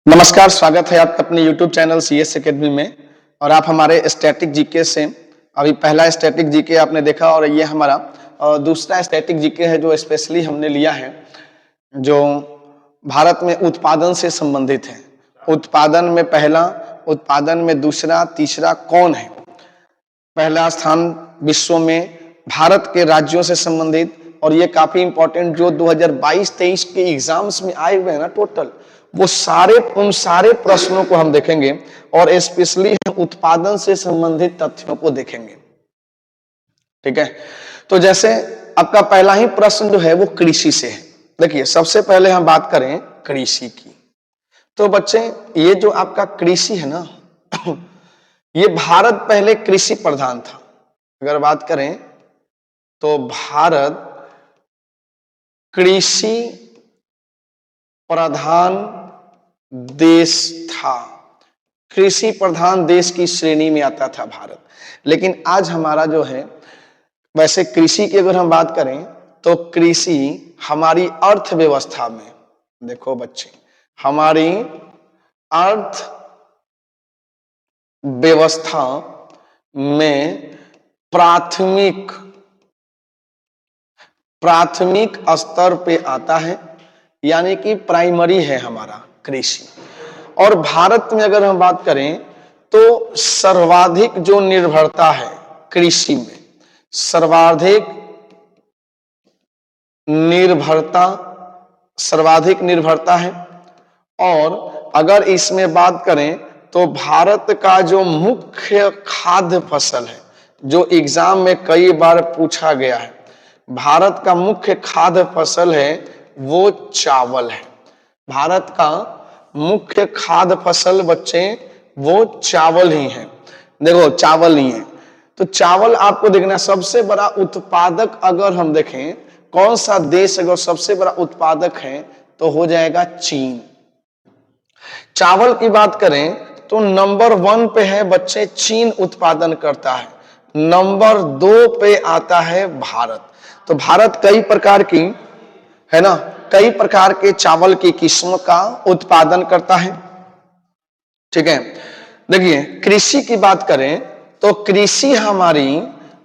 नमस्कार, स्वागत है आपका अपने YouTube चैनल CS एकेडमी में। और आप हमारे स्टैटिक जीके से अभी पहला स्टैटिक जीके आपने देखा और ये हमारा दूसरा स्टैटिक जीके है जो स्पेशली हमने लिया है, जो भारत में उत्पादन से संबंधित है। उत्पादन में पहला, उत्पादन में दूसरा, तीसरा कौन है। पहला स्थान विश्व में भारत के राज्यों से संबंधित, और ये काफी इंपॉर्टेंट जो 2022-23 के एग्जाम्स में आए हुए हैं ना टोटल, वो उन सारे प्रश्नों को हम देखेंगे और स्पेशली उत्पादन से संबंधित तथ्यों को देखेंगे। ठीक है, तो जैसे आपका पहला ही प्रश्न जो है वो कृषि से है। देखिए, सबसे पहले हम बात करें कृषि की, तो बच्चे ये जो आपका कृषि है ना ये भारत पहले कृषि प्रधान था। अगर बात करें तो भारत कृषि प्रधान देश था, कृषि प्रधान देश की श्रेणी में आता था भारत। लेकिन आज हमारा जो है, वैसे कृषि की अगर हम बात करें तो कृषि हमारी अर्थव्यवस्था में, देखो बच्चे, हमारी अर्थव्यवस्था में प्राथमिक स्तर पे आता है, यानी कि प्राइमरी है हमारा कृषि। और भारत में अगर हम बात करें तो सर्वाधिक जो निर्भरता है कृषि में, सर्वाधिक निर्भरता है। और अगर इसमें बात करें तो भारत का जो मुख्य खाद्य फसल है, जो एग्जाम में कई बार पूछा गया है, भारत का मुख्य खाद्य फसल है वो चावल है। भारत का मुख्य खाद्य फसल बच्चे वो चावल ही है। देखो, चावल ही है, तो चावल आपको देखना, सबसे बड़ा उत्पादक अगर हम देखें कौन सा देश अगर सबसे बड़ा उत्पादक है तो हो जाएगा चीन। चावल की बात करें तो नंबर 1 पे है बच्चे चीन उत्पादन करता है, नंबर 2 पे आता है भारत। तो भारत कई प्रकार की है ना, कई प्रकार के चावल की किस्मों का उत्पादन करता है। ठीक है, देखिए कृषि की बात करें तो कृषि हमारी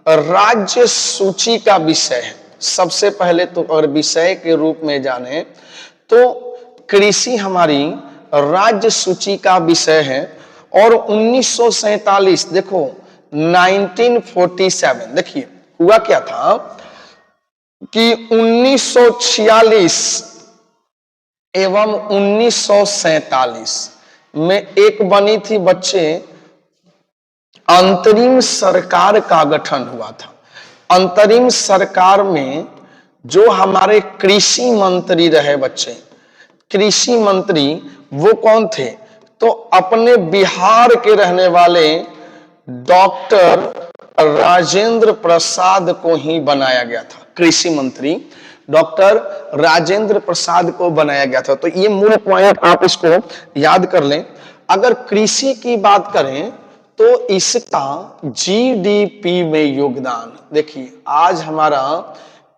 राज्य सूची का विषय है। सबसे पहले तो अगर विषय के रूप में जाने तो कृषि हमारी राज्य सूची का विषय है। और 1947, देखो 1947, देखिए हुआ क्या था कि 1946 एवं 1947 में एक बनी थी बच्चे, अंतरिम सरकार का गठन हुआ था। अंतरिम सरकार में जो हमारे कृषि मंत्री रहे बच्चे, कृषि मंत्री वो कौन थे, तो अपने बिहार के रहने वाले डॉक्टर राजेंद्र प्रसाद को ही बनाया गया था। कृषि मंत्री डॉक्टर राजेंद्र प्रसाद को बनाया गया था। तो ये मूल पॉइंट आप इसको याद कर लें। अगर कृषि की बात करें तो इसका जीडीपी में योगदान, देखिए आज हमारा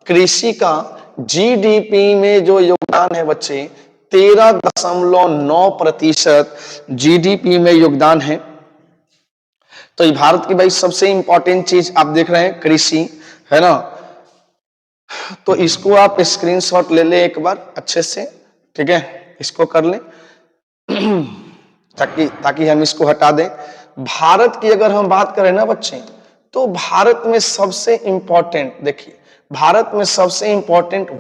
कृषि का जीडीपी में जो योगदान है बच्चे 13.9% जीडीपी में योगदान है। तो ये भारत की भाई सबसे इंपॉर्टेंट चीज आप देख रहे हैं कृषि, है ना। तो इसको आप स्क्रीनशॉट ले ले एक बार अच्छे से, ठीक है, इसको कर लें ताकि हम इसको हटा दें। भारत की अगर हम बात करें ना बच्चे, तो भारत में सबसे इंपॉर्टेंट, देखिए भारत में सबसे इंपॉर्टेंट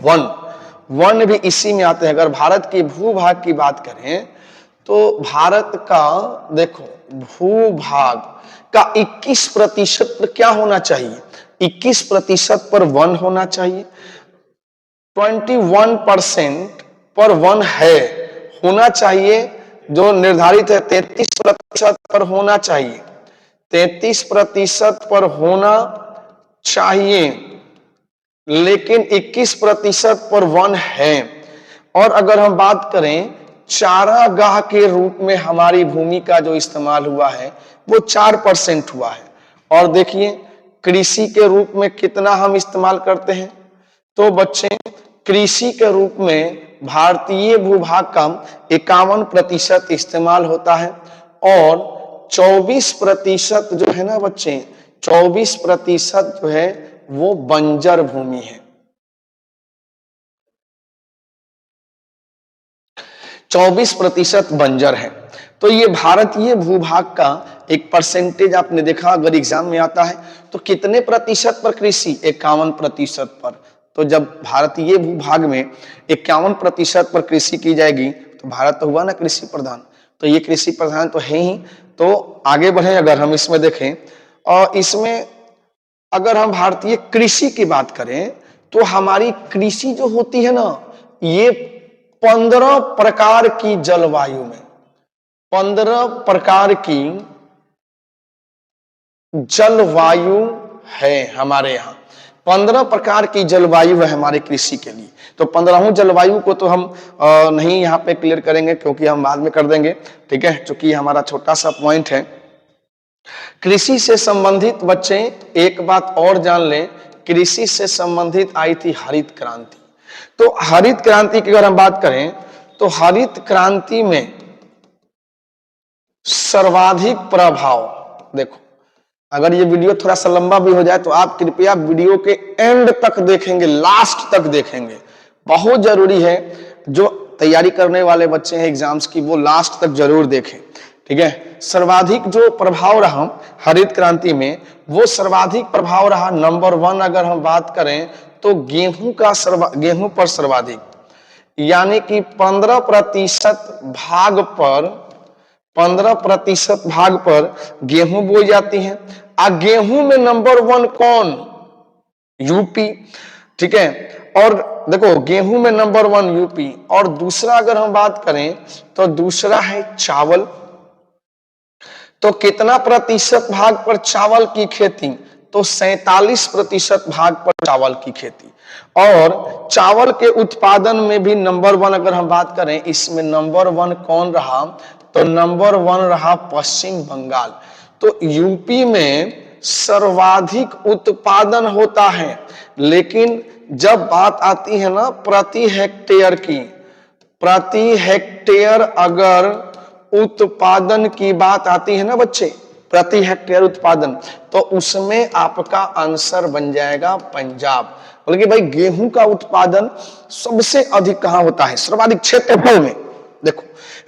वन भी इसी में आते हैं। अगर भारत की भूभाग की बात करें तो भारत का देखो भूभाग का 21% पर क्या होना चाहिए, 21% पर वन होना चाहिए। 21% पर वन है, होना चाहिए, जो निर्धारित है 33% पर होना चाहिए, 33% पर होना चाहिए, लेकिन 21% पर वन है। और अगर हम बात करें चारागाह के रूप में हमारी भूमि का जो इस्तेमाल हुआ है वो 4% हुआ है। और देखिए कृषि के रूप में कितना हम इस्तेमाल करते हैं, तो बच्चे कृषि के रूप में भारतीय भूभाग का 51% इस्तेमाल होता है और 24% जो है ना बच्चे, 24% जो है वो बंजर भूमि है। 24% बंजर है। तो ये भारतीय भूभाग का एक परसेंटेज आपने देखा अगर एग्जाम में आता है तो कितने प्रतिशत पर कृषि, 51% पर। तो जब भारतीय भूभाग में 51% पर कृषि की जाएगी तो भारत तो हुआ ना कृषि प्रधान, तो ये कृषि प्रधान तो है ही। तो आगे बढ़े अगर हम इसमें देखें और इसमें अगर हम भारतीय कृषि की बात करें तो हमारी कृषि जो होती है ना, ये 15 प्रकार की जलवायु में, 15 प्रकार की जलवायु है हमारे यहाँ। 15 प्रकार की जलवायु है हमारे कृषि के लिए। तो 15 जलवायु को तो हम नहीं यहाँ पे क्लियर करेंगे क्योंकि हम बाद में कर देंगे, ठीक है, क्योंकि हमारा छोटा सा पॉइंट है। कृषि से संबंधित बच्चे एक बात और जान लें, कृषि से संबंधित आई थी हरित क्रांति। तो हरित क्रांति की अगर हम बात करें तो हरित क्रांति में सर्वाधिक प्रभाव, देखो अगर ये वीडियो थोड़ा सा लंबा भी हो जाए तो आप कृपया वीडियो के एंड तक देखेंगे, लास्ट तक देखेंगे, बहुत जरूरी है। जो तैयारी करने वाले बच्चे हैं एग्जाम्स की वो लास्ट तक जरूर देखें, ठीक है। सर्वाधिक जो प्रभाव रहा हरित क्रांति में, वो सर्वाधिक प्रभाव रहा नंबर 1 अगर हम बात करें तो गेहूं का गेहूं पर सर्वाधिक, यानी कि 15% भाग पर, 15% भाग पर गेहूं बोई जाती है। गेहूं में नंबर 1 कौन? यूपी, ठीक है। और देखो गेहूं में नंबर 1 यूपी। और दूसरा अगर हम बात करें तो दूसरा है चावल। तो कितना प्रतिशत भाग पर चावल की खेती? तो 47% भाग पर चावल की खेती। और चावल के उत्पादन में भी नंबर 1 अगर हम बात करें, इसमें नंबर 1 कौन रहा? तो नंबर 1 रहा पश्चिम बंगाल। तो यूपी में सर्वाधिक उत्पादन होता है, लेकिन जब बात आती है ना प्रति हेक्टेयर की, प्रति हेक्टेयर अगर उत्पादन की बात आती है ना बच्चे, प्रति हेक्टेयर उत्पादन, तो उसमें आपका आंसर बन जाएगा पंजाब। बल्कि भाई गेहूं का उत्पादन सबसे अधिक कहां होता है? सर्वाधिक क्षेत्रफल में। देखो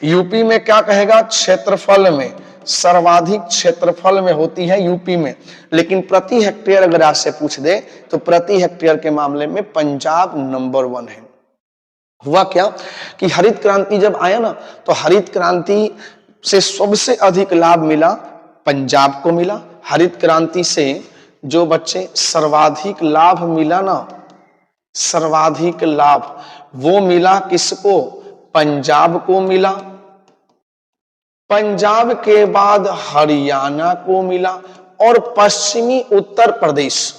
यूपी में क्या कहेगा? क्षेत्रफल में, सर्वाधिक क्षेत्रफल में होती है यूपी में। लेकिन प्रति हेक्टेयर अगर आपसे पूछ दे तो प्रति हेक्टेयर के मामले में पंजाब नंबर 1 है। हुआ क्या कि हरित क्रांति जब आया ना, तो हरित क्रांति से सबसे अधिक लाभ मिला पंजाब को मिला। हरित क्रांति से जो बच्चे सर्वाधिक लाभ मिला ना, सर्वाधिक लाभ वो मिला किसको? पंजाब को मिला। पंजाब के बाद हरियाणा को मिला और पश्चिमी उत्तर प्रदेश,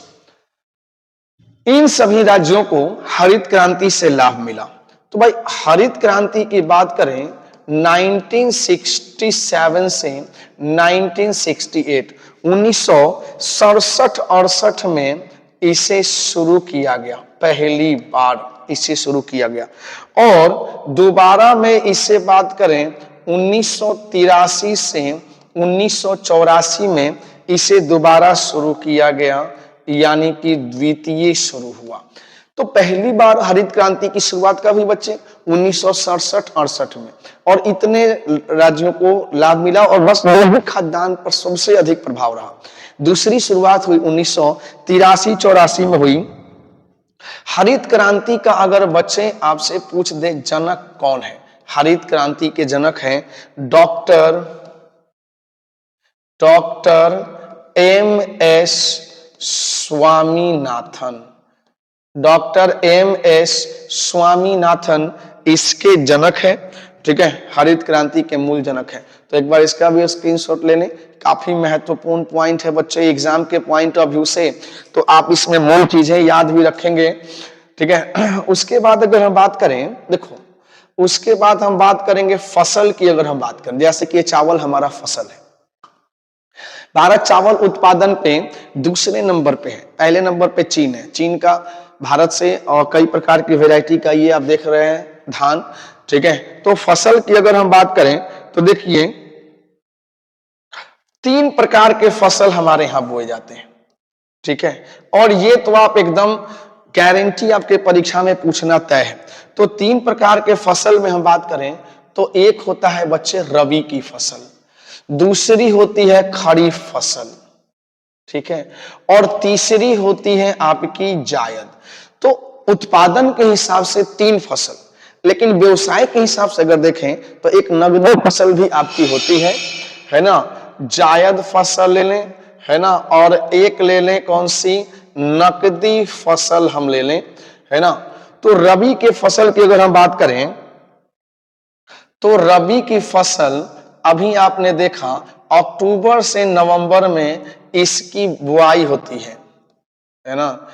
इन सभी राज्यों को हरित क्रांति से लाभ मिला। तो भाई हरित क्रांति की बात करें 1967 से 1968, 1967-68 में इसे शुरू किया गया, पहली बार इसे शुरू किया गया। और दोबारा में इसे बात करें 1983 से 1984 में इसे दोबारा शुरू किया गया, यानी कि द्वितीय शुरू हुआ। तो पहली बार हरित क्रांति की शुरुआत कब हुई बच्चे? 1967-68 में। और इतने राज्यों को लाभ मिला और बस जैविक खाद्यान्न पर सबसे अधिक प्रभाव रहा। दूसरी शुरुआत हुई 1983-84 में हुई। हरित क्रांति का अगर बच्चे आपसे पूछ दे जनक कौन है? हरित क्रांति के जनक हैं doctor M S. Swaminathan. Doctor M S. Swaminathan इसके जनक है, ठीक है, हरित क्रांति के मूल जनक है। तो एक बार इसका भी स्क्रीनशॉट ले लें, काफी महत्वपूर्ण पॉइंट है बच्चे एग्जाम के पॉइंट ऑफ व्यू से, तो आप इसमें मूल चीजें याद भी रखेंगे, ठीक है। उसके बाद अगर हम बात करें, देखो उसके बाद हम बात करेंगे फसल की। अगर हम बात करें जैसे कि चावल हमारा फसल है, भारत चावल उत्पादन पे दूसरे नंबर पे है। पहले नंबर पे चीन है। चीन का भारत से और कई प्रकार की वैरायटी का ये आप देख रहे हैं धान। ठीक है, तो फसल की अगर हम बात करें तो देखिए 3 प्रकार के फसल हमारे यहां बोए जाते हैं। ठीक है, और ये तो आप एकदम गारंटी आपके परीक्षा में पूछना तय है। तो 3 प्रकार के फसल में हम बात करें तो एक होता है बच्चे रबी की फसल, दूसरी होती है खरीफ फसल, ठीक है, और तीसरी होती है आपकी जायद। तो उत्पादन के हिसाब से 3 फसल, लेकिन व्यवसाय के हिसाब से अगर देखें तो एक नगदी फसल भी आपकी होती है ना, जायद फसल ले लें, है ना, और एक ले लें कौन सी, नकदी फसल हम ले लें, है ना। तो रबी के फसल की अगर हम बात करें तो रबी की फसल अभी आपने देखा अक्टूबर से नवंबर में इसकी बुआई होती है ना,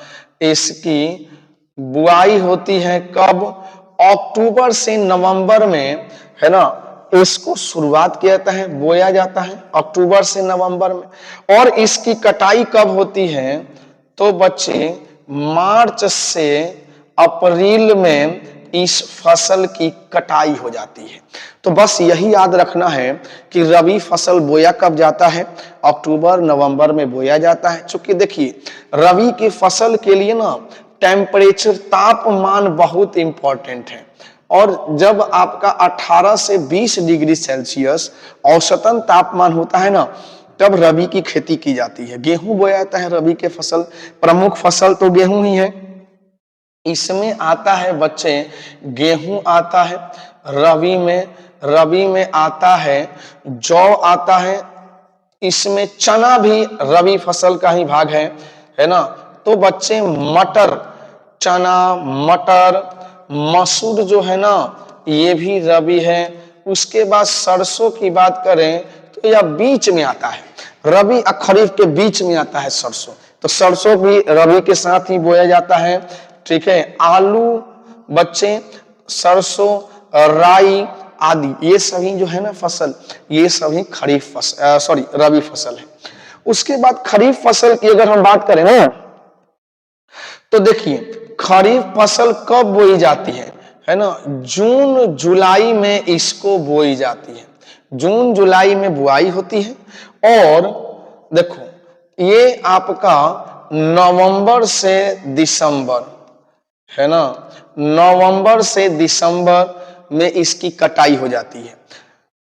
इसकी बुआई होती है कब, अक्टूबर से नवंबर में, है ना, इसको शुरुआत किया जाता है, बोया जाता है अक्टूबर से नवंबर में। और इसकी कटाई कब होती है तो बच्चे मार्च से अप्रैल में इस फसल की कटाई हो जाती है। तो बस यही याद रखना है कि रबी फसल बोया कब जाता है, अक्टूबर नवंबर में बोया जाता है। चूंकि देखिए रबी की फसल के लिए ना टेम्परेचर, तापमान बहुत इंपॉर्टेंट है, और जब आपका 18 से 20 डिग्री सेल्सियस औसतन तापमान होता है ना, तब रबी की खेती की जाती है। गेहूं बोया जाता है रबी के फसल, प्रमुख फसल तो गेहूं ही है। इसमें आता है बच्चे, गेहूं आता है रबी में आता है जौ आता है, इसमें चना भी रबी फसल का ही भाग है ना। तो बच्चे मटर, चना, मटर, मसूर जो है ना ये भी रबी है। उसके बाद सरसों की बात करें तो यह बीच में आता है, रबी और खरीफ के बीच में आता है सरसों, तो सरसों भी रबी के साथ ही बोया जाता है। ठीक है, आलू बच्चे, सरसों, राई आदि ये सभी जो है ना फसल, ये सभी खरीफ फसल रबी फसल है। उसके बाद खरीफ फसल की अगर हम बात करें ना तो देखिए खरीफ फसल कब बोई जाती है ना, जून जुलाई में इसको बोई जाती है, जून जुलाई में बुआई होती है। और देखो ये आपका नवंबर से दिसंबर, है ना, नवंबर से दिसंबर में इसकी कटाई हो जाती है।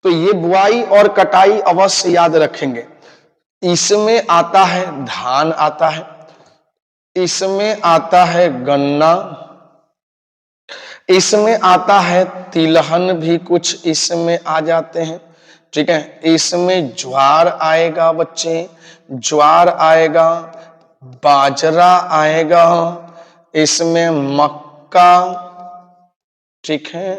तो ये बुआई और कटाई अवश्य याद रखेंगे। इसमें आता है धान आता है, इसमें आता है गन्ना, इसमें आता है तिलहन भी कुछ इसमें आ जाते हैं। ठीक है, इसमें ज्वार आएगा बच्चे, ज्वार आएगा, बाजरा आएगा, इसमें मक्का, ठीक है,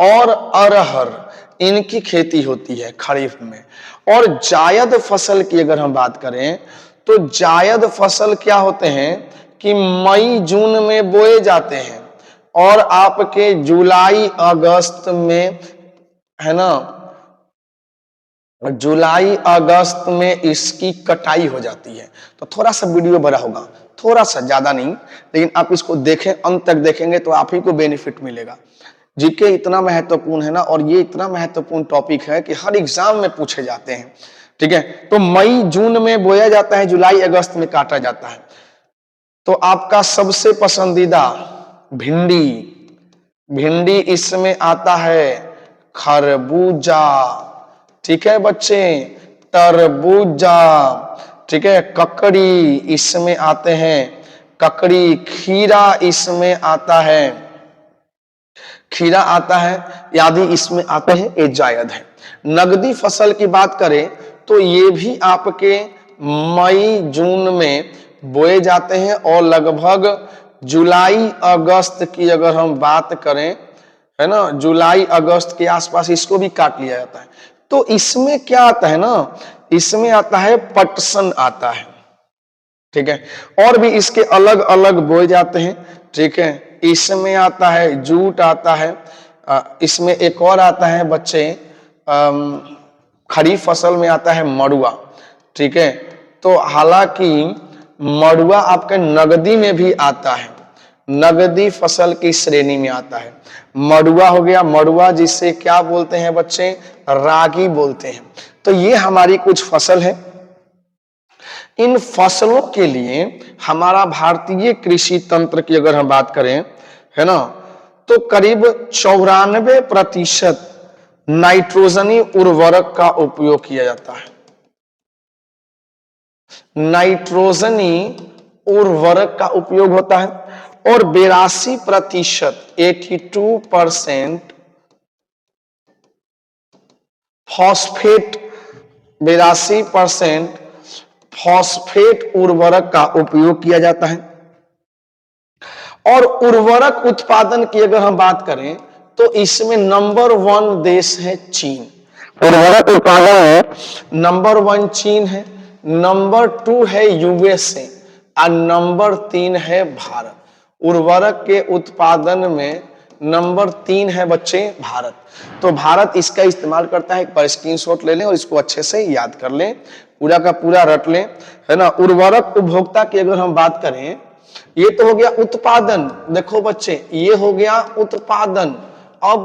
और अरहर, इनकी खेती होती है खरीफ में। और जायद फसल की अगर हम बात करें तो जायद फसल क्या होते हैं कि मई जून में बोए जाते हैं और आपके जुलाई अगस्त में, है ना, जुलाई अगस्त में इसकी कटाई हो जाती है। तो थोड़ा सा वीडियो बड़ा होगा, थोड़ा सा, ज्यादा नहीं, लेकिन आप इसको देखें, अंत तक देखेंगे तो आप ही को बेनिफिट मिलेगा। जीके इतना महत्वपूर्ण है ना, और ये इतना महत्वपूर्ण टॉपिक है कि हर एग्जाम में पूछे जाते हैं। ठीक है, तो मई जून में बोया जाता है, जुलाई अगस्त में काटा जाता है। तो आपका सबसे पसंदीदा भिंडी, भिंडी इसमें आता है, खरबूजा, ठीक है बच्चे, तरबूजा, ठीक है, ककड़ी इसमें आते हैं, ककड़ी, खीरा इसमें आता है, खीरा आता है, आदि इसमें आते हैं, ये जायद है। नगदी फसल की बात करें तो ये भी आपके मई जून में बोए जाते हैं और लगभग जुलाई अगस्त की अगर हम बात करें, है ना, जुलाई अगस्त के आसपास इसको भी काट लिया जाता है। तो इसमें क्या आता है ना, इसमें आता है पटसन आता है, ठीक है, और भी इसके अलग अलग बोए जाते हैं। ठीक है, इसमें आता है जूट आता है, इसमें एक और आता है बच्चे, खरीफ फसल में आता है मड़ुआ। ठीक है, तो हालांकि मड़ुआ आपके नगदी में भी आता है, नगदी फसल की श्रेणी में आता है। मड़ुआ हो गया, मड़ुआ जिसे क्या बोलते हैं बच्चे, रागी बोलते हैं। तो ये हमारी कुछ फसल है। इन फसलों के लिए हमारा भारतीय कृषि तंत्र की अगर हम बात करें, है ना, तो करीब 94% नाइट्रोजनी उर्वरक का उपयोग किया जाता है। नाइट्रोजनी उर्वरक का उपयोग होता है और 82% 82% फॉस्फेट 82% फॉस्फेट उर्वरक का उपयोग किया जाता है। और उर्वरक उत्पादन की अगर हम बात करें तो इसमें नंबर 1 देश है चीन। उर्वरक उत्पादन में नंबर 1 चीन है, नंबर 2 है यूएसए और नंबर 3 है भारत। उर्वरक के उत्पादन में नंबर 3 है बच्चे भारत। तो भारत इसका इस्तेमाल करता है। एक बार स्क्रीनशॉट ले लें और इसको अच्छे से याद कर लें, पूरा का पूरा रट लें, है ना। उर्वरक उपभोक्ता की अगर हम बात करें, ये तो हो गया उत्पादन। देखो बच्चे, ये हो गया उत्पादन। अब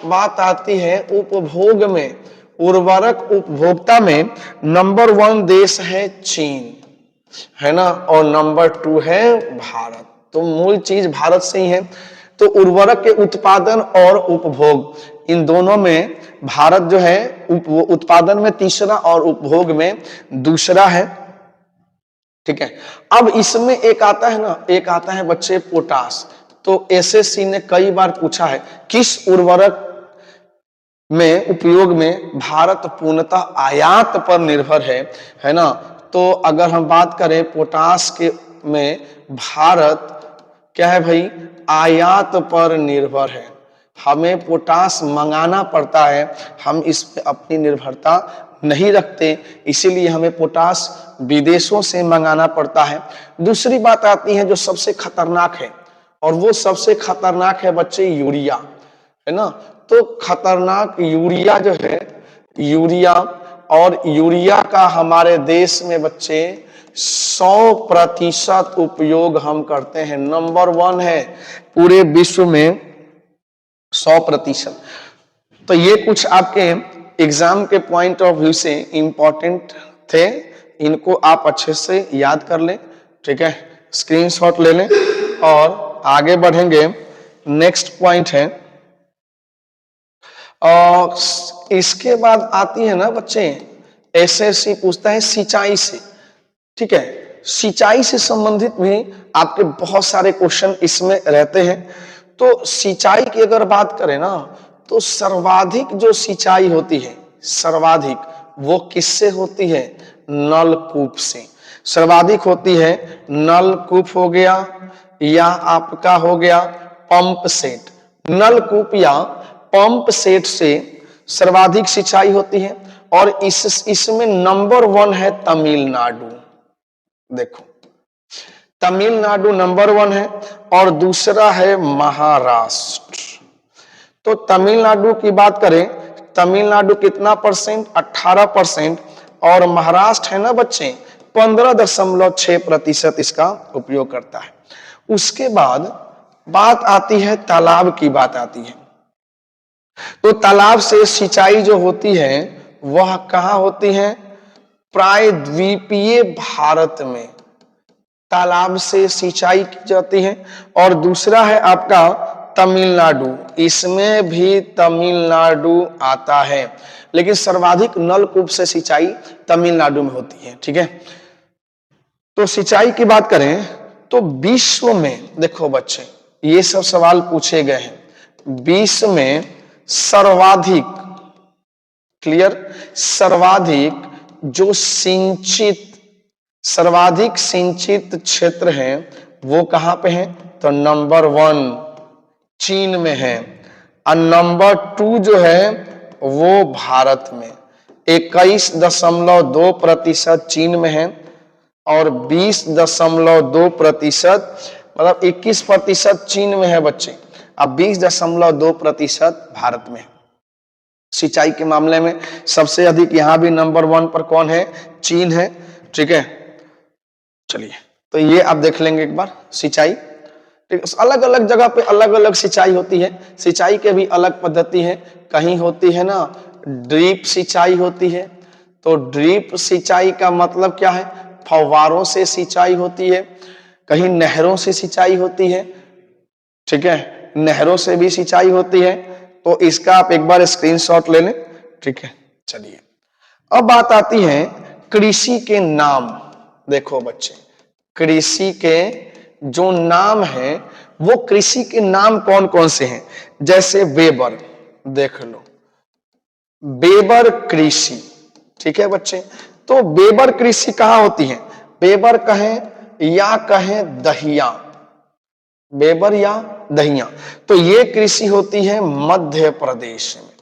बात आती है उपभोग में। उर्वरक उपभोक्ता में नंबर 1 देश है चीन, है ना, और नंबर 2 है भारत। तो मूल चीज भारत से ही है। तो उर्वरक के उत्पादन और उपभोग, इन दोनों में भारत जो है उत्पादन में तीसरा और उपभोग में दूसरा है। ठीक है। अब इसमें एक आता है ना, एक आता है बच्चे पोटास। तो एसएससी ने कई बार पूछा है किस उर्वरक में उपयोग में भारत पूर्णतः आयात पर निर्भर है ना। तो अगर हम बात करें पोटास के में, भारत क्या है भाई, आयात पर निर्भर है। हमें पोटास मंगाना पड़ता है, हम इस पे अपनी निर्भरता नहीं रखते, इसीलिए हमें पोटास विदेशों से मंगाना पड़ता है। दूसरी बात आती है जो सबसे खतरनाक है, और वो सबसे खतरनाक है बच्चे यूरिया, है ना। तो खतरनाक यूरिया जो है, यूरिया, और यूरिया का हमारे देश में बच्चे 100% उपयोग हम करते हैं। नंबर 1 है पूरे विश्व में 100%। तो ये कुछ आपके एग्जाम के पॉइंट ऑफ व्यू से इंपॉर्टेंट थे, इनको आप अच्छे से याद कर लें। ठीक है, स्क्रीनशॉट ले लें और आगे बढ़ेंगे। नेक्स्ट पॉइंट है, और इसके बाद आती है ना बच्चे, एसएससी पूछता है सिंचाई से। ठीक है, सिंचाई से संबंधित भी आपके बहुत सारे क्वेश्चन इसमें रहते हैं। तो सिंचाई की अगर बात करें ना, तो सर्वाधिक जो सिंचाई होती है, सर्वाधिक वो किससे होती है, नलकूप से सर्वाधिक होती है। नलकूप हो गया या आपका हो गया पंप सेट। नलकूप या पंप सेट से सर्वाधिक सिंचाई होती है। और इसमें नंबर 1 है तमिलनाडु। देखो, तमिलनाडु नंबर 1 है और दूसरा है महाराष्ट्र। तो तमिलनाडु की बात करें, तमिलनाडु कितना परसेंट, 18%, और महाराष्ट्र है ना बच्चे 15.6% इसका उपयोग करता है। उसके बाद बात आती है तालाब की, बात आती है। तो तालाब से सिंचाई जो होती है वह कहां होती है, प्रायद्वीपीय भारत में तालाब से सिंचाई की जाती है। और दूसरा है आपका तमिलनाडु, इसमें भी तमिलनाडु आता है, लेकिन सर्वाधिक नलकूप से सिंचाई तमिलनाडु में होती है। ठीक है, तो सिंचाई की बात करें तो विश्व में, देखो बच्चे ये सब सवाल पूछे गए हैं, विश्व में सर्वाधिक, क्लियर, सर्वाधिक जो सर्वाधिक सिंचित क्षेत्र है वो कहां पे है, तो नंबर 1 चीन में है, और नंबर 2 जो है वो भारत में 21.2% चीन में है, और 20.2% मतलब 21% चीन में है बच्चे, अब 20.2% भारत में है। सिंचाई के मामले में सबसे अधिक यहां भी नंबर 1 पर कौन है, चीन है। ठीक है, चलिए तो ये आप देख लेंगे एक बार सिंचाई। ठीक, अलग अलग जगह पे अलग अलग सिंचाई होती है। सिंचाई के भी अलग पद्धति है। कहीं होती है ना ड्रिप सिंचाई होती है। तो ड्रिप सिंचाई का मतलब क्या है, फव्वारों से सिंचाई होती है। कहीं नहरों से सिंचाई होती है, ठीक है, नहरों से भी सिंचाई होती है। तो इसका आप एक बार स्क्रीनशॉट ले लें, ठीक है। चलिए अब बात आती है कृषि के नाम। देखो बच्चे, कृषि के जो नाम है वो कृषि के नाम कौन कौन से हैं। जैसे वेबर, देख लो वेबर कृषि, ठीक है बच्चे। तो वेबर कृषि कहां होती है, वेबर कहें या कहें दहिया, वेबर या दहिया, तो ये कृषि होती है मध्य प्रदेश में।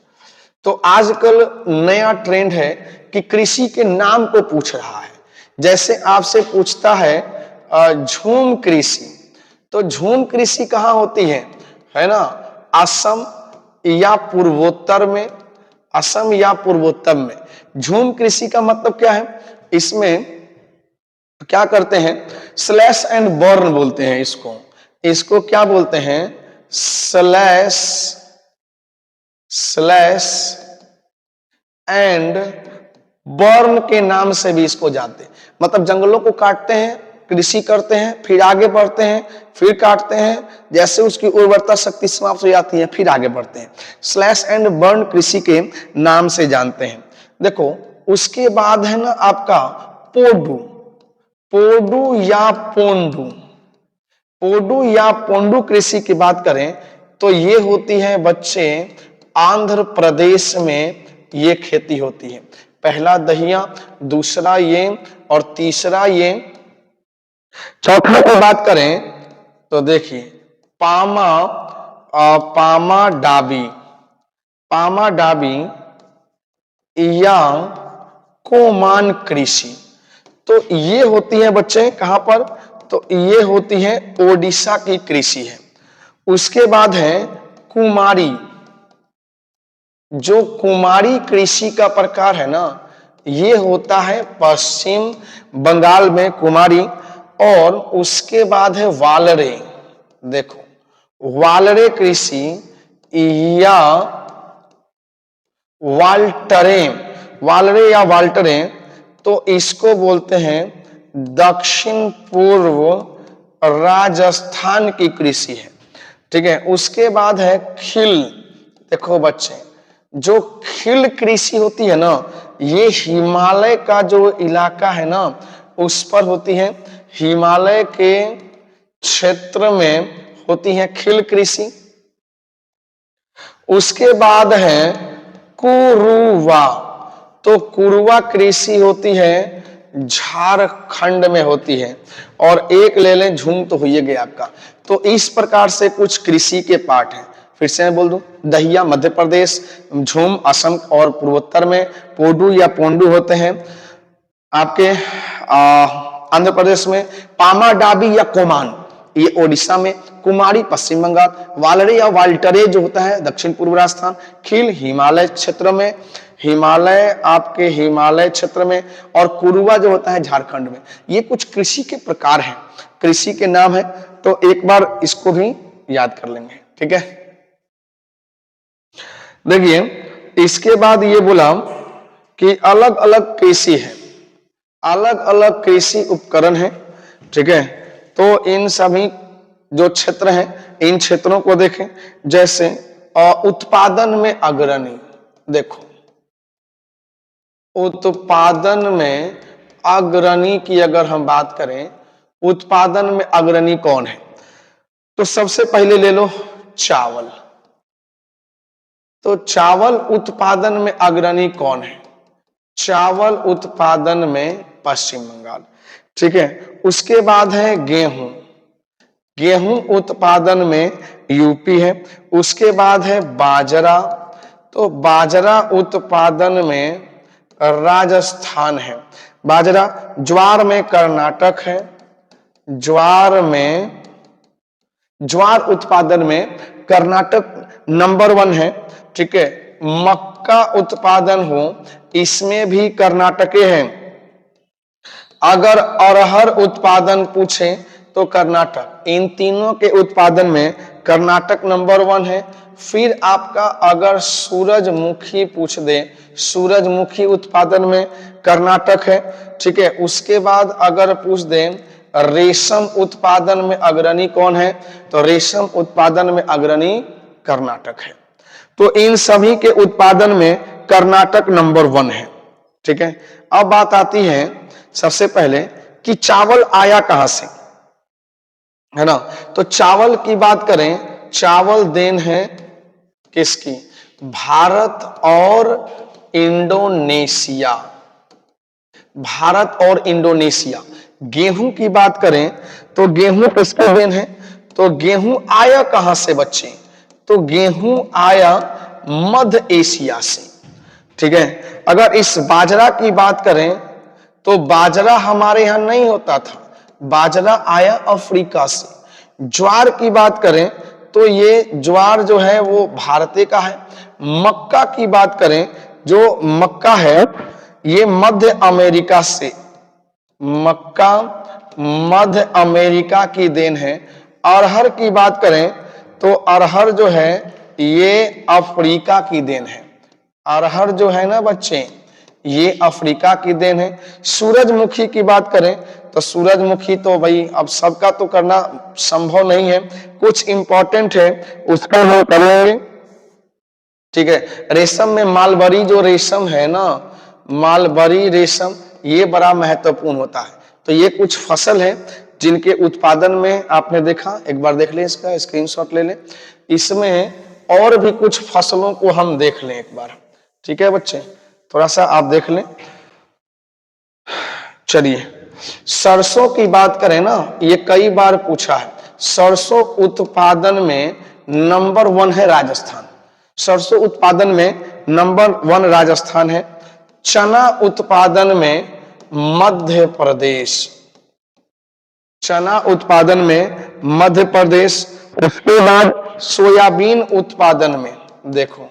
तो आजकल नया ट्रेंड है कि कृषि के नाम को पूछ रहा है। जैसे आपसे पूछता है झूम कृषि, तो झूम कृषि कहां होती है ना, असम या पूर्वोत्तर में, असम या पूर्वोत्तर में। झूम कृषि का मतलब क्या है, इसमें क्या करते हैं, स्लैश एंड बर्न बोलते हैं इसको। इसको क्या बोलते हैं, स्लैश एंड बर्न के नाम से भी इसको जानते हैं। मतलब जंगलों को काटते हैं, कृषि करते हैं, फिर आगे बढ़ते हैं, फिर काटते हैं, जैसे उसकी उर्वरता शक्ति समाप्त हो जाती है फिर आगे बढ़ते हैं। स्लैश एंड बर्न कृषि के नाम से जानते हैं। देखो उसके बाद है ना आपका पोडू, पोडू या पोंडू, पोडू या पोंडू कृषि की बात करें तो ये होती है बच्चे आंध्र प्रदेश में ये खेती होती है। पहला दहिया, दूसरा ये और तीसरा ये। चौथा की बात करें तो देखिए पामा डाबी, पामा डाबी या कोमान कृषि। तो ये होती है बच्चे कहां पर, तो ये होती है ओडिशा की कृषि है। उसके बाद है कुमारी, जो कुमारी कृषि का प्रकार है ना ये होता है पश्चिम बंगाल में कुमारी। और उसके बाद है वालरे, देखो वालरे कृषि या वाल्टरे, वालरे या वाल्टरे, तो इसको बोलते हैं दक्षिण पूर्व राजस्थान की कृषि है, ठीक है। उसके बाद है खिल, देखो बच्चे जो खिल कृषि होती है ना ये हिमालय का जो इलाका है ना उस पर होती है, हिमालय के क्षेत्र में होती है खिल कृषि। उसके बाद है कुरुवा, तो कुरुवा कृषि होती है झारखंड में होती है। और एक ले लें झूम, तो हुई गया आपका। तो इस प्रकार से कुछ कृषि के पार्ट हैं। फिर से मैं बोल दूं, दहिया मध्य प्रदेश, झूम असम और पूर्वोत्तर में, पोडू या पोंडू होते हैं आपके आंध्र प्रदेश में, पामा डाबी या कोमान ये ओडिशा में, कुमारी पश्चिम बंगाल, वालरे या वाल्टरे जो होता है दक्षिण पूर्व राजस्थान, खिल हिमालय क्षेत्र में, हिमालय आपके हिमालय क्षेत्र में, और कुरुवा जो होता है झारखंड में। ये कुछ कृषि के प्रकार हैं, कृषि के नाम है। तो एक बार इसको भी याद कर लेंगे, ठीक है। देखिए इसके बाद ये बोला कि अलग अलग कृषि है, अलग अलग कृषि उपकरण है, ठीक है। तो इन सभी जो क्षेत्र हैं इन क्षेत्रों को देखें। जैसे उत्पादन में अग्रणी, देखो उत्पादन में अग्रणी की अगर हम बात करें, उत्पादन में अग्रणी कौन है, तो सबसे पहले ले लो चावल। तो चावल उत्पादन में अग्रणी कौन है, चावल उत्पादन में पश्चिम बंगाल, ठीक है। उसके बाद है गेहूं, गेहूं उत्पादन में यूपी है। उसके बाद है बाजरा, तो बाजरा उत्पादन में राजस्थान है, बाजरा। ज्वार में कर्नाटक है, ज्वार में, ज्वार उत्पादन में कर्नाटक नंबर 1 है, ठीक है। मक्का उत्पादन हो इसमें भी कर्नाटक है। अगर अरहर उत्पादन पूछे तो कर्नाटक। इन तीनों के उत्पादन में कर्नाटक नंबर 1 है। फिर आपका अगर सूरजमुखी पूछ दे, सूरजमुखी उत्पादन में कर्नाटक है, ठीक है। उसके बाद अगर पूछ दे रेशम उत्पादन में अग्रणी कौन है, तो रेशम उत्पादन में अग्रणी कर्नाटक है। तो इन सभी के उत्पादन में कर्नाटक नंबर 1 है, ठीक है। अब बात आती है सबसे पहले कि चावल आया कहां से, है ना। तो चावल की बात करें, चावल देन है किसकी, भारत और इंडोनेशिया, भारत और इंडोनेशिया। गेहूं की बात करें तो गेहूं किसका देन है, तो गेहूं आया कहां से बच्चे, तो गेहूं आया मध्य एशिया से, ठीक है। अगर इस बाजरा की बात करें तो बाजरा हमारे यहां नहीं होता था, बाजरा आया अफ्रीका से। ज्वार की बात करें तो ये ज्वार जो है वो भारत का है। मक्का की बात करें, जो मक्का है ये मध्य अमेरिका से, मक्का मध्य अमेरिका की देन है। अरहर की बात करें तो अरहर जो है ये अफ्रीका की देन है, अरहर जो है ना बच्चे ये अफ्रीका की देन है। सूरजमुखी की बात करें तो सूरजमुखी तो भाई अब सबका तो करना संभव नहीं है, कुछ इंपॉर्टेंट है उसका हम करेंगे, ठीक है। रेशम में मालबरी जो रेशम है ना, मालबरी रेशम ये बड़ा महत्वपूर्ण होता है। तो ये कुछ फसल है जिनके उत्पादन में आपने देखा, एक बार देख लें, इसका स्क्रीनशॉट ले लें। इसमें और भी कुछ फसलों को हम देख लें एक बार, ठीक है बच्चे, थोड़ा सा आप देख लें। चलिए सरसों की बात करें ना, ये कई बार पूछा है। सरसों उत्पादन में नंबर 1 है राजस्थान, सरसों उत्पादन में नंबर 1 राजस्थान है। चना उत्पादन में मध्य प्रदेश, चना उत्पादन में मध्य प्रदेश। उसके बाद सोयाबीन उत्पादन में देखो,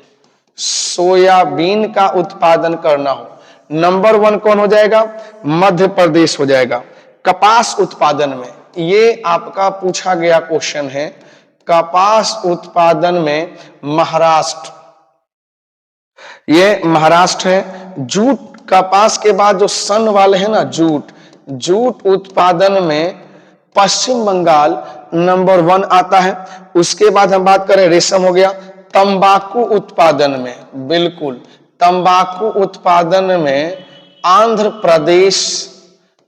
सोयाबीन का उत्पादन करना हो नंबर 1 कौन हो जाएगा, मध्य प्रदेश हो जाएगा। कपास उत्पादन में, ये आपका पूछा गया क्वेश्चन है, कपास उत्पादन में महाराष्ट्र, ये महाराष्ट्र है। जूट, कपास के बाद जो सन वाले हैं ना जूट, जूट उत्पादन में पश्चिम बंगाल नंबर 1 आता है। उसके बाद हम बात करें रेशम हो गया। तंबाकू उत्पादन में, बिल्कुल तंबाकू उत्पादन में आंध्र प्रदेश,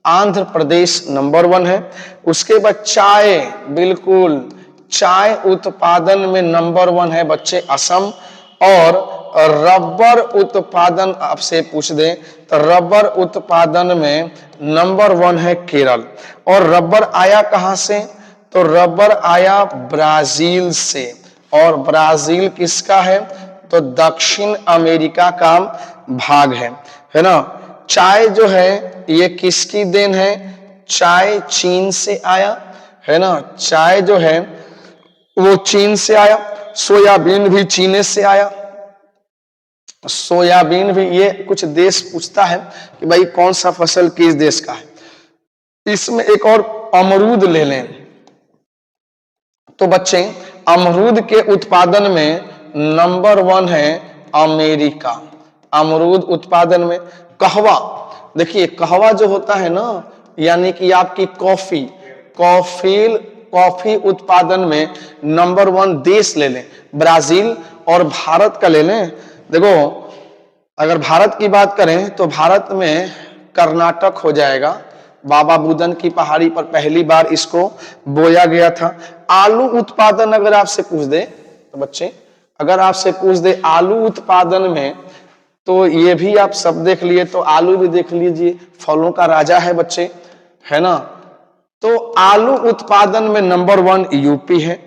आंध्र प्रदेश नंबर 1 है। उसके बाद चाय, बिल्कुल चाय उत्पादन में नंबर 1 है बच्चे असम। और रबर उत्पादन आपसे पूछ दे तो रबर उत्पादन में नंबर 1 है केरल। और रबर आया कहां से, तो रबर आया ब्राजील से। और ब्राजील किसका है, तो दक्षिण अमेरिका का भाग है ना। चाय जो है ये किसकी देन है, चाय चीन से आया, है ना, चाय जो है वो चीन से आया। सोयाबीन भी चीन से आया, सोयाबीन भी। ये कुछ देश पूछता है कि भाई कौन सा फसल किस देश का है। इसमें एक और अमरूद ले लें तो बच्चे अमरूद के उत्पादन में नंबर 1 है अमेरिका, अमरूद उत्पादन में। कहवा, देखिए कहवा जो होता है ना, यानी कि आपकी कॉफी, कॉफी उत्पादन में नंबर 1 देश ले लें ब्राजील। और भारत का ले लें, देखो अगर भारत की बात करें तो भारत में कर्नाटक हो जाएगा। बाबा बुदन की पहाड़ी पर पहली बार इसको बोया गया था। आलू उत्पादन अगर आपसे पूछ दे तो बच्चे, अगर आपसे पूछ दे आलू उत्पादन में, तो ये भी आप सब देख लिए, तो आलू भी देख लीजिए, फलों का राजा है बच्चे, है ना। तो आलू उत्पादन में नंबर 1 यूपी है।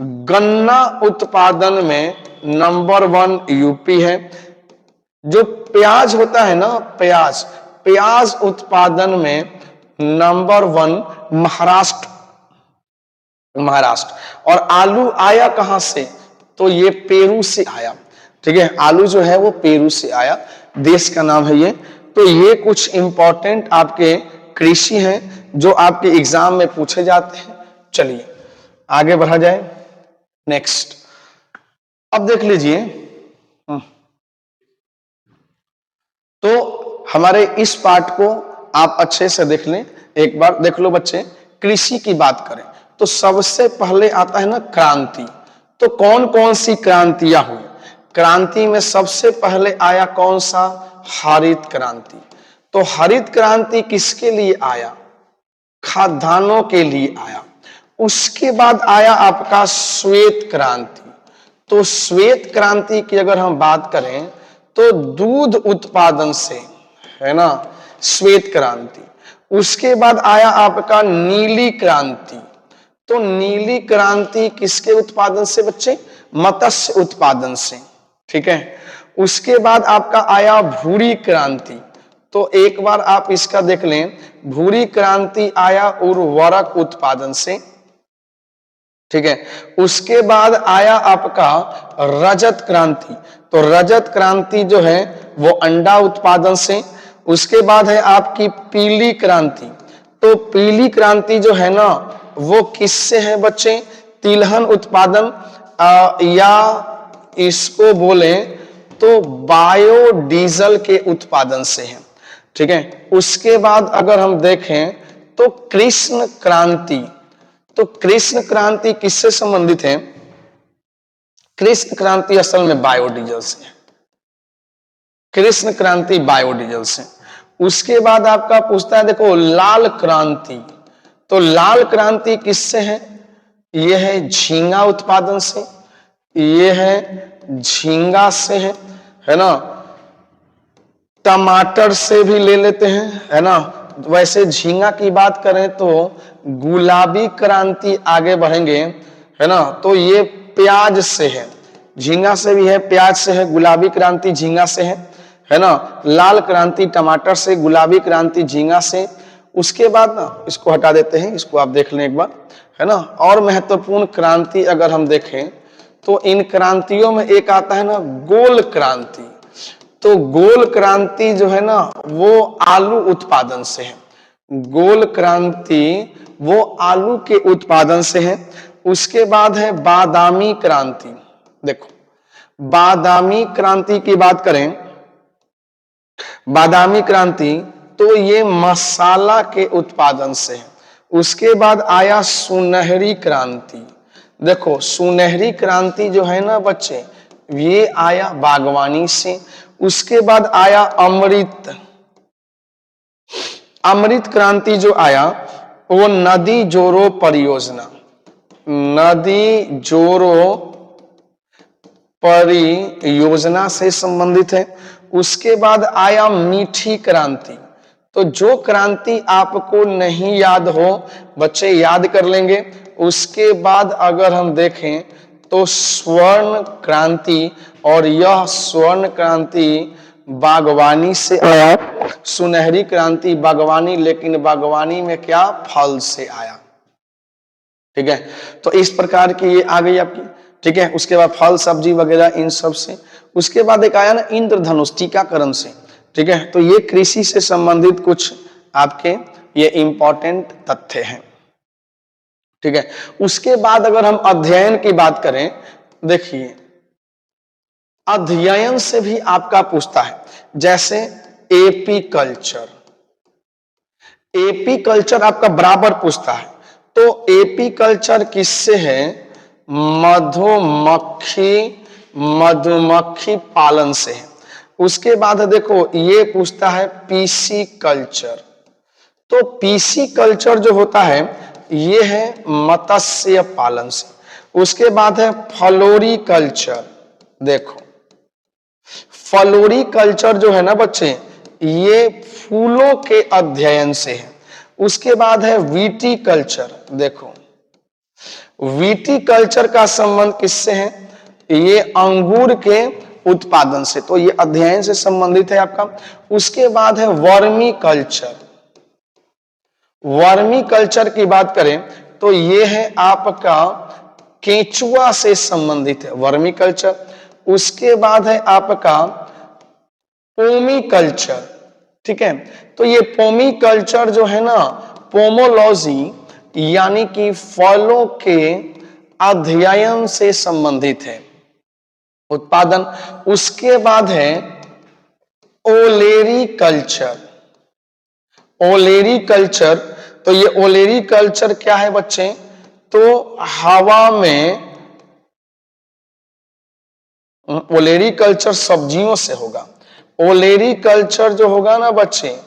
गन्ना उत्पादन में नंबर 1 यूपी है। जो प्याज होता है ना, प्याज, प्याज उत्पादन में नंबर 1 महाराष्ट्र, महाराष्ट्र। और आलू आया कहां से, तो ये पेरू से आया, ठीक है। आलू जो है वो पेरू से आया, देश का नाम है ये। तो ये कुछ इंपॉर्टेंट आपके कृषि हैं जो आपके एग्जाम में पूछे जाते हैं। चलिए आगे बढ़ा जाए। नेक्स्ट अब देख लीजिए, तो हमारे इस पार्ट को आप अच्छे से देख लें, एक बार देख लो बच्चे। कृषि की बात करें तो सबसे पहले आता है ना क्रांति। तो कौन कौन सी क्रांतियां हुई? क्रांति में सबसे पहले आया कौन सा? हरित क्रांति। तो हरित क्रांति किसके लिए आया? खाद्यान्नों के लिए आया। उसके बाद आया आपका श्वेत क्रांति। तो श्वेत क्रांति की अगर हम बात करें तो दूध उत्पादन से, है ना, श्वेत क्रांति। उसके बाद आया आपका नीली क्रांति। तो नीली क्रांति किसके उत्पादन से बच्चे? मत्स्य उत्पादन से, ठीक है। उसके बाद आपका आया भूरी क्रांति। तो एक बार आप इसका देख लें, भूरी क्रांति आया उर्वरक उत्पादन से, ठीक है। उसके बाद आया आपका रजत क्रांति। तो रजत क्रांति जो है वो अंडा उत्पादन से। उसके बाद है आपकी पीली क्रांति। तो पीली क्रांति जो है ना वो किससे है बच्चे? तिलहन उत्पादन या इसको बोले तो बायोडीजल के उत्पादन से है, ठीक है। उसके बाद अगर हम देखें तो कृष्ण क्रांति। तो कृष्ण क्रांति किससे संबंधित है? कृष्ण क्रांति असल में बायोडीजल से है। कृष्ण क्रांति बायोडीजल से। उसके बाद आपका पूछता है देखो लाल क्रांति। तो लाल क्रांति किससे है? यह है झींगा उत्पादन से, यह है झींगा से है ना। टमाटर से भी ले लेते हैं, है ना। वैसे झींगा की बात करें तो गुलाबी क्रांति आगे बढ़ेंगे, है ना। तो ये प्याज से है, झींगा से भी है, प्याज से है। गुलाबी क्रांति झींगा से है ना। लाल क्रांति टमाटर से, गुलाबी क्रांति झींगा से। उसके बाद ना इसको हटा देते हैं, इसको आप देख लें एक बार, है ना। और महत्वपूर्ण क्रांति अगर हम देखें तो इन क्रांतियों में एक आता है ना गोल क्रांति। तो गोल क्रांति जो है ना वो आलू उत्पादन से है। गोल क्रांति वो आलू के उत्पादन से है। उसके बाद है बादामी क्रांति। देखो बादामी क्रांति की बात करें, बादामी क्रांति तो ये मसाला के उत्पादन से है। उसके बाद आया सुनहरी क्रांति। देखो सुनहरी क्रांति जो है ना बच्चे ये आया बागवानी से। उसके बाद आया अमृत। अमृत क्रांति जो आया वो नदी जोड़ो परियोजना, नदी जोड़ो परियोजना से संबंधित है। उसके बाद आया मीठी क्रांति। तो जो क्रांति आपको नहीं याद हो बच्चे याद कर लेंगे। उसके बाद अगर हम देखें तो स्वर्ण क्रांति, और यह स्वर्ण क्रांति बागवानी से आया। सुनहरी क्रांति बागवानी, लेकिन बागवानी में क्या? फल से आया, ठीक है। तो इस प्रकार की ये आ गई आपकी, ठीक है। उसके बाद फल सब्जी वगैरह इन सब से। उसके बाद एक आया ना इंद्रधनुष टीकाकरण से, ठीक है। तो ये कृषि से संबंधित कुछ आपके ये इंपॉर्टेंट तथ्य हैं, ठीक है। उसके बाद अगर हम अध्ययन की बात करें, देखिए अध्ययन से भी आपका पूछता है, जैसे एपी कल्चर। एपी कल्चर आपका बराबर पूछता है। तो एपी कल्चर किससे है? मधुमक्खी पालन से है। उसके बाद देखो ये पूछता है पीसी कल्चर। तो पीसी कल्चर जो होता है ये है मत्स्य पालन से। उसके बाद है फ्लोरी कल्चर। देखो फ्लोरी कल्चर जो है ना बच्चे ये फूलों के अध्ययन से है। उसके बाद है वीटी कल्चर। देखो वीटी कल्चर का संबंध किससे है? ये अंगूर के उत्पादन से, तो ये अध्ययन से संबंधित है आपका। उसके बाद है वर्मी कल्चर। वर्मी कल्चर की बात करें तो ये है आपका केंचुआ से संबंधित है वर्मी कल्चर। उसके बाद है आपका पोमी कल्चर। ठीक है। तो ये पोमी कल्चर जो है ना, पोमोलॉजी यानी कि फलों के अध्ययन से संबंधित है उत्पादन। उसके बाद है ओलेरी कल्चर। ओलेरी कल्चर, तो ये ओलेरी कल्चर क्या है बच्चे, तो हवा में, ओलेरी कल्चर सब्जियों से होगा। ओलेरी कल्चर जो होगा ना बच्चे,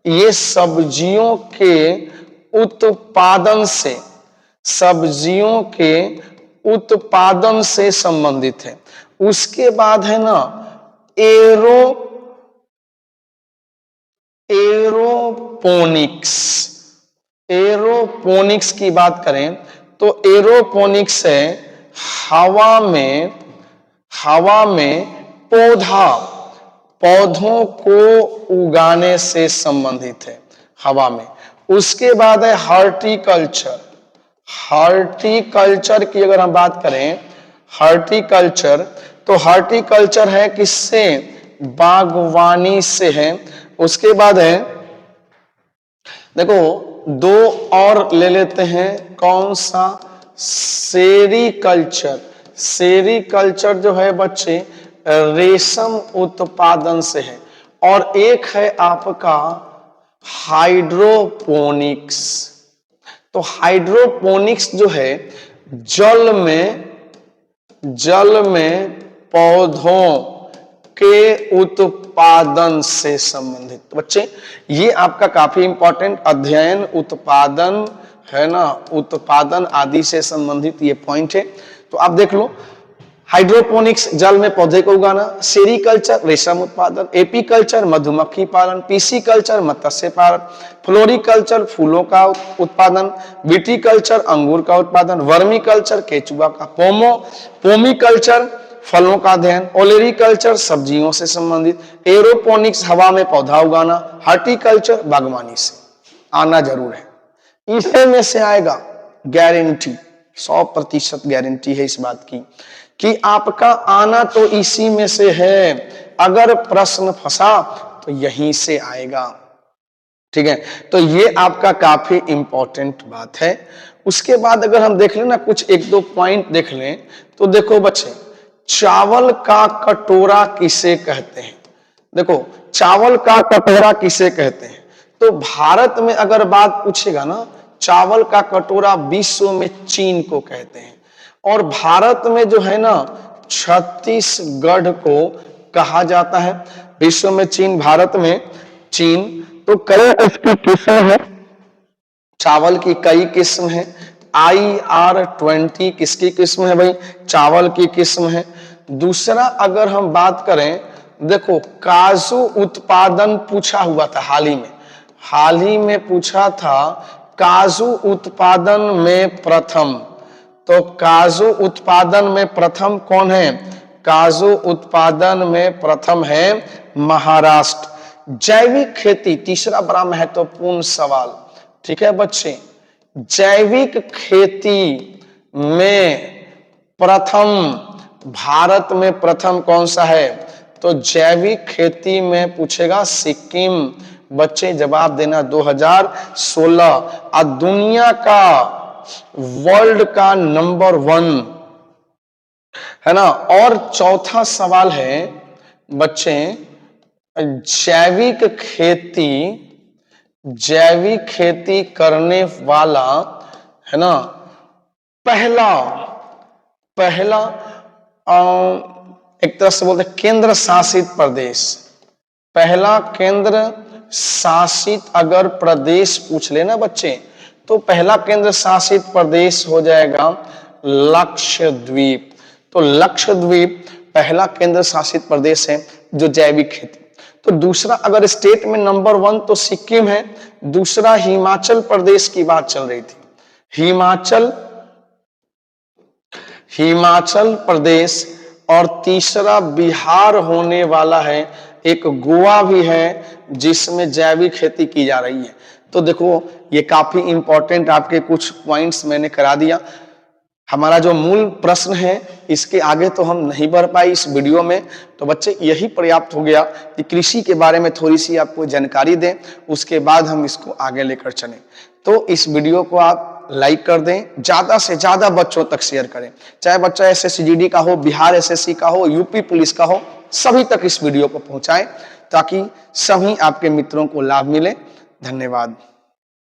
ये सब्जियों के उत्पादन से, सब्जियों के उत्पादन से संबंधित है। उसके बाद है ना एरोपोनिक्स। एरोपोनिक्स की बात करें तो एरोपोनिक्स है हवा में पौधों को उगाने से संबंधित है हवा में। उसके बाद है हॉर्टिकल्चर। हॉर्टिकल्चर की अगर हम बात करें, हॉर्टिकल्चर, तो हॉर्टिकल्चर है किससे, बागवानी से है। उसके बाद है, देखो दो और ले लेते हैं, कौन सा, सेरीकल्चर। सेरीकल्चर जो है बच्चे रेशम उत्पादन से है। और एक है आपका हाइड्रोपोनिक्स। तो हाइड्रोपोनिक्स जो है जल में पौधों के उत्पादन से संबंधित। तो बच्चे ये आपका काफी इंपॉर्टेंट अध्ययन, उत्पादन है ना, उत्पादन आदि से संबंधित ये पॉइंट है। तो आप देख लो, हाइड्रोपोनिक्स जल में पौधे को उगाना, सेरीकल्चर रेशम उत्पादन, एपीकल्चर मधुमक्खी पालन, पीसीकल्चर मत्स्य पालन, फ्लोरिकल्चर फूलों का उत्पादन, विटीकल्चर अंगूर का उत्पादन, वर्मीकल्चर केचुआ का, पोमीकल्चर फलों का अध्ययन, ओलेरीकल्चर सब्जियों से संबंधित, एरोपोनिक्स हवा में पौधा उगाना, हॉर्टिकल्चर बागवानी से। आना जरूर है, इसी में से आएगा, गारंटी, 100% गारंटी है इस बात की कि आपका आना तो इसी में से है। अगर प्रश्न फंसा तो यहीं से आएगा, ठीक है। तो ये आपका काफी इंपॉर्टेंट बात है। उसके बाद अगर हम देख लें ना, कुछ एक दो पॉइंट देख लें, तो देखो बच्चे, चावल का कटोरा किसे कहते हैं। देखो चावल का कटोरा किसे कहते हैं, तो भारत में अगर बात पूछेगा ना, चावल का कटोरा विश्व में चीन को कहते हैं। और भारत में जो है ना, छत्तीसगढ़ को कहा जाता है। विश्व में चीन, भारत में चीन। तो कई इसकी किस्म है, चावल की कई किस्म है। IR20 किसकी किस्म है भाई, चावल की किस्म है। दूसरा अगर हम बात करें, देखो काजू उत्पादन पूछा हुआ था हाल ही में पूछा था, काजू उत्पादन में प्रथम, तो काजू उत्पादन में प्रथम कौन है, काजू उत्पादन में प्रथम है महाराष्ट्र। जैविक खेती, तीसरा बड़ा महत्वपूर्ण सवाल, ठीक है बच्चे, जैविक खेती में प्रथम, भारत में प्रथम कौन सा है, तो जैविक खेती में पूछेगा सिक्किम। बच्चे जवाब देना 2016। और दुनिया का, वर्ल्ड का नंबर 1 है ना। और चौथा सवाल है बच्चे, जैविक खेती करने वाला है ना, पहला एक तरह से बोलते केंद्र शासित प्रदेश, पहला केंद्र शासित अगर प्रदेश पूछ लेना बच्चे, तो पहला केंद्र शासित प्रदेश हो जाएगा लक्षद्वीप। तो लक्षद्वीप पहला केंद्र शासित प्रदेश है जो जैविक खेती। तो दूसरा अगर स्टेट में नंबर 1 तो सिक्किम है, दूसरा हिमाचल प्रदेश की बात चल रही थी, हिमाचल प्रदेश, और तीसरा बिहार होने वाला है, एक गोवा भी है जिसमें जैविक खेती की जा रही है। तो देखो ये काफी इंपॉर्टेंट आपके कुछ पॉइंट्स मैंने करा दिया। हमारा जो मूल प्रश्न है इसके आगे तो हम नहीं बढ़ पाए इस वीडियो में। तो बच्चे यही पर्याप्त हो गया कि कृषि के बारे में थोड़ी सी आपको जानकारी दें, उसके बाद हम इसको आगे लेकर चलें। तो इस वीडियो को आप लाइक कर दें, ज्यादा से ज्यादा बच्चों तक शेयर करें, चाहे बच्चा SSCGD का हो, बिहार SSC का हो, यूपी पुलिस का हो, सभी तक इस वीडियो को पहुंचाएं ताकि सभी आपके मित्रों को लाभ मिले। धन्यवाद।